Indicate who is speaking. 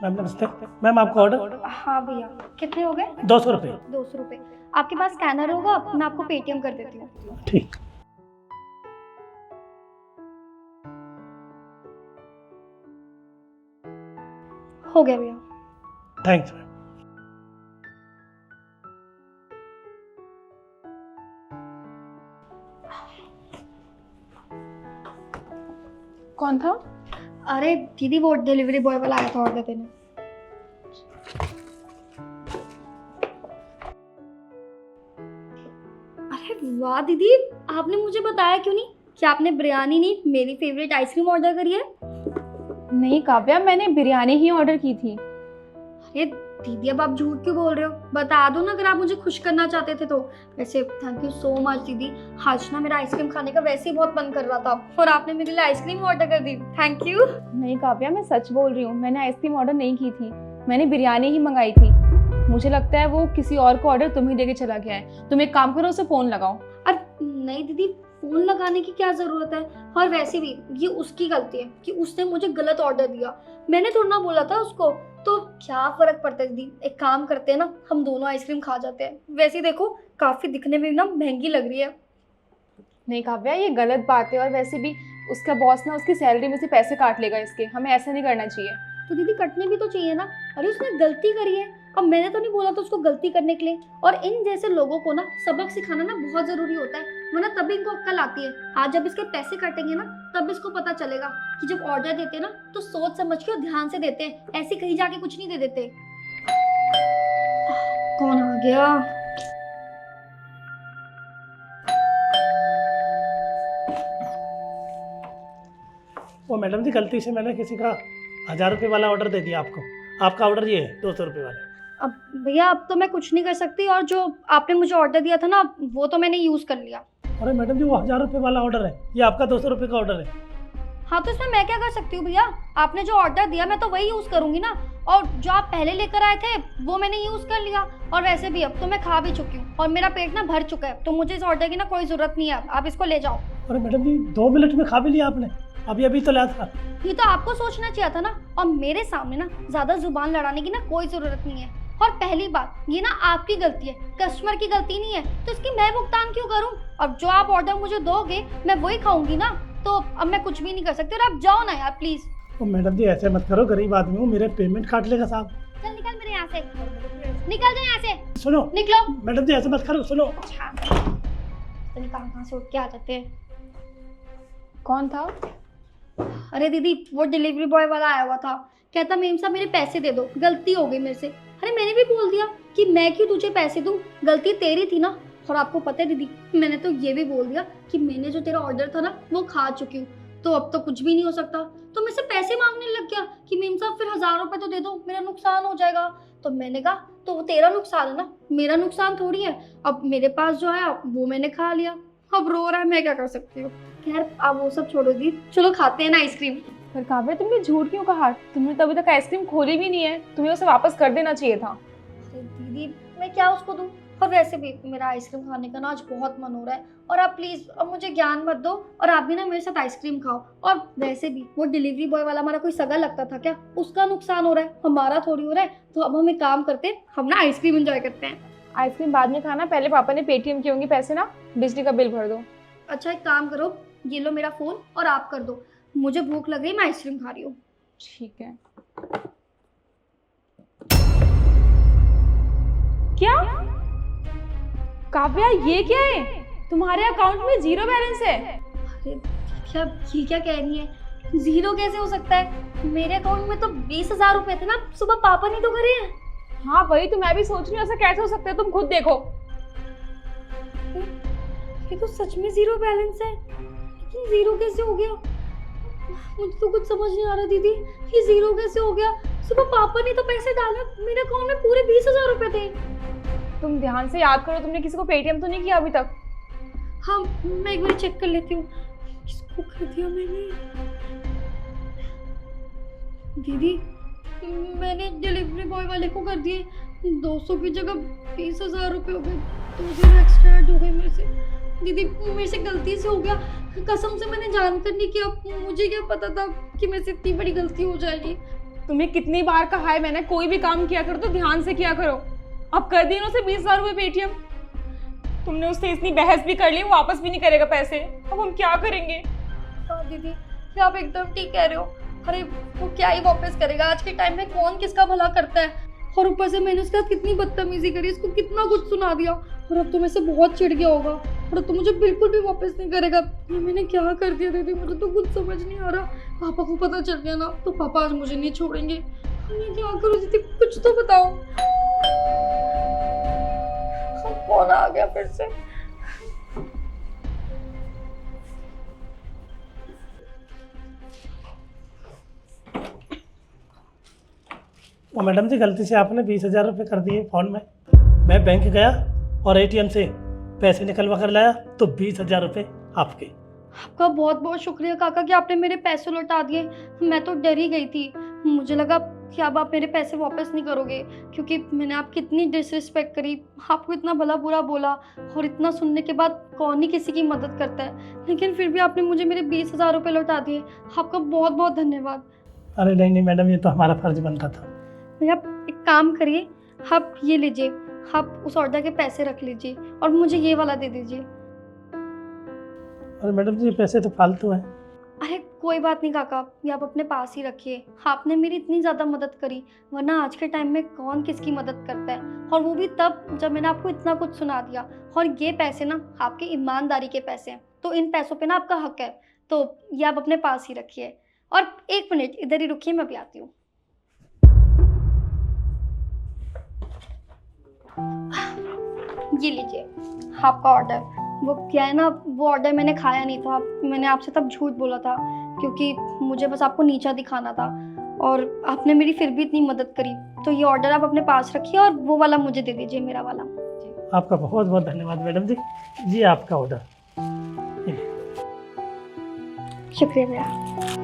Speaker 1: Ma'am नमस्ते। Ma'am आपका order
Speaker 2: हाँ भैया, कितने हो गए?
Speaker 1: 200 रुपये।
Speaker 2: 200 रुपये। आपके पास स्कैनर होगा? मैं आपको पेटीएम कर देती हूँ।
Speaker 1: ठीक।
Speaker 2: हो गया भैया।
Speaker 1: Thanks ma'am.
Speaker 3: कौन था?
Speaker 2: अरे दीदी, वो डिलीवरी बॉय वाला आया था ऑर्डर देने। अरे वाह दीदी, आपने मुझे बताया क्यों नहीं कि आपने बिरयानी नहीं मेरी फेवरेट आइसक्रीम ऑर्डर करी है?
Speaker 3: नहीं काव्या, मैंने बिरयानी ही ऑर्डर की थी।
Speaker 2: अरे दीदी, अब आप झूठ क्यों बोल रहे हो? बता दो ना अगर आप मुझे खुश करना चाहते थे तो। वैसे थैंक यू सो मच दीदी। आज ना मेरा आइसक्रीम खाने का वैसे ही बहुत मन कर रहा था और आपने मेरे लिए आइसक्रीम ऑर्डर कर दी। Thank you.
Speaker 3: नहीं काव्या, मैं सच बोल रही हूँ, मैंने आइसक्रीम ऑर्डर नहीं की थी, मैंने बिरयानी ही मंगाई थी। मुझे लगता है वो किसी और को ऑर्डर तुम ही देके चला गया है। तुम एक काम करो, उसे फोन लगाओ।
Speaker 2: अरे नहीं दीदी, फोन लगाने की क्या जरूरत है? और वैसे भी ये उसकी गलती है कि उसने मुझे गलत ऑर्डर दिया। मैंने थोड़ा ना बोला था उसको, तो क्या फर्क पड़ता है दीदी? एक काम करते हैं ना, हम दोनों आइसक्रीम खा जाते हैं। वैसे देखो काफी दिखने में भी ना महंगी लग रही है।
Speaker 3: नहीं काव्या, ये गलत बात है, और वैसे भी उसका बॉस ना उसकी सैलरी में से पैसे काट लेगा इसके। हमें ऐसा नहीं करना चाहिए।
Speaker 2: तो दीदी कटने भी तो चाहिए ना। अरे उसने गलती करी है, अब मैंने तो नहीं बोला था उसको गलती करने के लिए। और इन जैसे लोगों को ना सबक सिखाना ना बहुत जरूरी होता है, वरना तभी इनको अक्ल आती है। आज जब इसके पैसे कटेंगे ना तब इसको पता चलेगा कि जब ऑर्डर देते हैं ना तो सोच समझ के और ध्यान से देते हैं, ऐसे कहीं जाके कुछ नहीं दे देते। कौन आ गया?
Speaker 1: वो मैडम जी, गलती से मैंने किसी का 1000 रुपये वाला ऑर्डर दे दिया आपको। आपका ऑर्डर ये है 200 रुपये वाला।
Speaker 2: अब भैया, अब तो मैं कुछ नहीं कर सकती, और जो आपने मुझे ऑर्डर दिया था ना वो तो मैंने यूज कर लिया।
Speaker 1: अरे मैडम जी, वो 1000 रुपये वाला ऑर्डर है, ये आपका 200 रुपये का ऑर्डर है।
Speaker 2: हाँ तो इसमें मैं क्या कर सकती हूँ भैया? आपने जो ऑर्डर दिया मैं तो वही यूज करूंगी ना, और जो आप पहले लेकर आए थे वो मैंने यूज कर लिया। और वैसे भी अब तो मैं खा भी चुकी हूँ और मेरा पेट ना भर चुका है, तो मुझे इस ऑर्डर की ना कोई जरूरत नहीं है। आप इसको ले जाओ।
Speaker 1: अरे मैडम जी, 2 मिनट में खा भी लिया आपने? अभी अभी तो लाया था।
Speaker 2: ये तो आपको सोचना चाहिए था ना, और मेरे सामने ना ज्यादा जुबान लड़ाने की ना कोई जरूरत नहीं है। और पहली बात, ये ना आपकी गलती है, कस्टमर की गलती नहीं है, तो इसकी मैं भुगतान क्यों करूं? अब जो आप ऑर्डर मुझे दोगे मैं वही खाऊंगी ना, तो अब मैं कुछ भी नहीं कर सकती। और आप जाओ ना यार प्लीज।
Speaker 1: तो मैडम जी ऐसे मत करो, गरीब आदमी हूँ, मेरे पेमेंट काट लेगा साहब।
Speaker 2: चल निकल मेरे यहाँ से, निकल जाओ यहाँ से।
Speaker 1: सुनो
Speaker 2: निकलो।
Speaker 1: मैडम जी, ऐसे मत करो, सुनो।
Speaker 2: अच्छा, तो कहाँ से उठ के आ जाते हैं।
Speaker 3: कौन था?
Speaker 2: अरे दीदी, वो डिलीवरी बॉय वाला आया हुआ था, कहता मेम साहब मेरे पैसे दे दो, गलती हो गई मेरे से। अरे मैंने भी बोल दिया कि मैं क्यों तुझे पैसे दूं, गलती तेरी थी ना। और आपको पता है दीदी, मैंने तो ये भी बोल दिया कि मैंने जो तेरा ऑर्डर था ना वो खा चुकी हूँ, तो अब तो कुछ भी नहीं हो सकता। तो मेरे से पैसे मांगने लग गया कि मेम साहब फिर 1000 रुपए तो दे दो, मेरा नुकसान हो जाएगा। तो मैंने कहा तो वो तेरा नुकसान है ना, मेरा नुकसान थोड़ी है। अब मेरे पास जो आया वो मैंने खा लिया, अब रो रहा है, मैं क्या कर सकती हूँ। खैर आप वो सब छोड़ो दी, चलो खाते हैं ना आइसक्रीम।
Speaker 3: पर काव्या, तुमने झूठ क्यों कहा? तुमने तो अभी तक आइसक्रीम खोली भी नहीं है, तुम्हें उसे वापस कर देना चाहिए था।
Speaker 2: अरे दीदी, मैं क्या उसको दूं? और वैसे भी मेरा आइसक्रीम खाने का ना आज बहुत मन हो रहा है, और आप प्लीज अब मुझे ज्ञान मत दो, और आप भी ना मेरे साथ आइसक्रीम खाओ। और वैसे भी वो डिलीवरी बॉय वाला हमारा कोई सगा लगता था क्या? उसका नुकसान हो रहा है, हमारा थोड़ी हो रहा है। तो अब हम एक काम करते हैं, हम ना आइसक्रीम एंजॉय करते हैं।
Speaker 3: आइसक्रीम बाद में खाना, पहले पापा ने पेटीएम किए होंगे पैसे ना, बिजली का बिल भर दो।
Speaker 2: अच्छा एक काम करो, ये लो मेरा फोन और आप कर दो, मुझे भूख लग रही है, मैं आइसक्रीम खा रही हूँ।
Speaker 3: ठीक है। क्या काव्या, ये क्या है? तुम्हारे अकाउंट में 0 बैलेंस है।
Speaker 2: अरे क्या ये क्या कह रही है? 0 कैसे हो सकता है? मेरे अकाउंट में तो 20,000 रुपए थे ना, सुबह पापा ने तो करे हैं।
Speaker 3: हाँ वही तो मैं भी सोच रही हूँ, ऐसा कैसे हो सकता है, तुम खुद देखो।
Speaker 2: ये तो सच में 0 बैलेंस है, लेकिन 0 कैसे हो गया? मुझे तो कुछ समझ नहीं आ रहा दीदी, ये 0 कैसे हो गया? सुबह पापा ने तो पैसे डाला, मेरे अकाउंट में पूरे 20,000 रुपए थे।
Speaker 3: तुम ध्यान से याद करो, तुमने किसी को पेटीएम तो नहीं किया अभी तक?
Speaker 2: हाँ मैं एक बार चेक कर लेती हूँ, किसको कर दिया मैंने। दीदी मैंने डिलीवरी बॉय वाले को कर दिए, 200 की जगह 20,000 रुपये हो गए, 2 एक्स्ट्रा ऐड हो गए मेरे से। दीदी मेरे से गलती से हो गया, कसम से मैंने जानकर नहीं किया, मुझे क्या पता था कि मेरे से इतनी बड़ी गलती हो जाएगी।
Speaker 3: तुम्हें कितनी बार कहा है मैंने, कोई भी काम किया करो तो ध्यान से किया करो। अब कर दिए ना उसे 20,000 रुपये पेटीएम। तुमने उससे इतनी बहस भी कर ली, वो वापस भी नहीं करेगा पैसे। अब हम क्या करेंगे?
Speaker 2: हाँ दीदी, ये आप एकदम ठीक कह रहे हो। अरे वो क्या ही वापस करेगा, आज के टाइम में कौन किसका भला करता है। और ऊपर से मैंने उसके साथ कितनी बदतमीजी करी, इसको कितना कुछ सुना दिया, और अब तो मेरे से बहुत चिढ़ गया होगा, और अब तो मुझे बिल्कुल भी वापस नहीं करेगा। ये मैंने क्या कर दिया दीदी, मुझे तो कुछ समझ नहीं आ रहा। पापा को पता चल गया ना तो पापा आज मुझे नहीं छोड़ेंगे। मैं क्या करूँ दीदी, कुछ तो बताओ। कौन आ गया फिर से?
Speaker 1: वो मैडम जी गलती से आपने 20,000 रुपये कर दिए फ़ोन में। मैं बैंक गया और एटीएम से पैसे निकलवा कर लाया तो 20,000 रुपये आपके।
Speaker 2: आपका बहुत बहुत शुक्रिया काका कि आपने मेरे पैसे लौटा दिए। मैं तो डर ही गई थी, मुझे लगा कि अब आप मेरे पैसे वापस नहीं करोगे, क्योंकि मैंने आपकी इतनी डिसरिस्पेक्ट करी, आपको इतना भला बुरा बोला, और इतना सुनने के बाद कौन ही किसी की मदद करता है। लेकिन फिर भी आपने मुझे मेरे 20,000 रुपये लौटा दिए। आपका बहुत बहुत धन्यवाद।
Speaker 1: अरे नहीं नहीं मैडम, ये तो हमारा फर्ज बनता था।
Speaker 2: भैया आप एक काम करिए, आप ये लीजिए, आप उस ऑर्डर के पैसे रख लीजिए और मुझे ये वाला दे दीजिए।
Speaker 1: अरे मैडम जी पैसे तो फालतू हैं।
Speaker 2: अरे कोई बात नहीं काका, ये आप अपने पास ही रखिए। आपने मेरी इतनी ज़्यादा मदद करी, वरना आज के टाइम में कौन किसकी मदद करता है, और वो भी तब जब मैंने आपको इतना कुछ सुना दिया। और ये पैसे ना आपकी ईमानदारी के पैसे हैं, तो इन पैसों पे ना आपका हक है, तो ये आप अपने पास ही रखिए। और 1 मिनट इधर ही रुकिए, मैं अभी आती हूँ। ये लीजिए आपका ऑर्डर। वो क्या है ना, वो ऑर्डर मैंने खाया नहीं था, मैंने आपसे तब झूठ बोला था, क्योंकि मुझे बस आपको नीचा दिखाना था, और आपने मेरी फिर भी इतनी मदद करी। तो ये ऑर्डर आप अपने पास रखिए और वो वाला मुझे दे दीजिए, मेरा वाला।
Speaker 1: आपका बहुत बहुत धन्यवाद मैडम जी। ये आपका ऑर्डर।
Speaker 2: शुक्रिया भैया।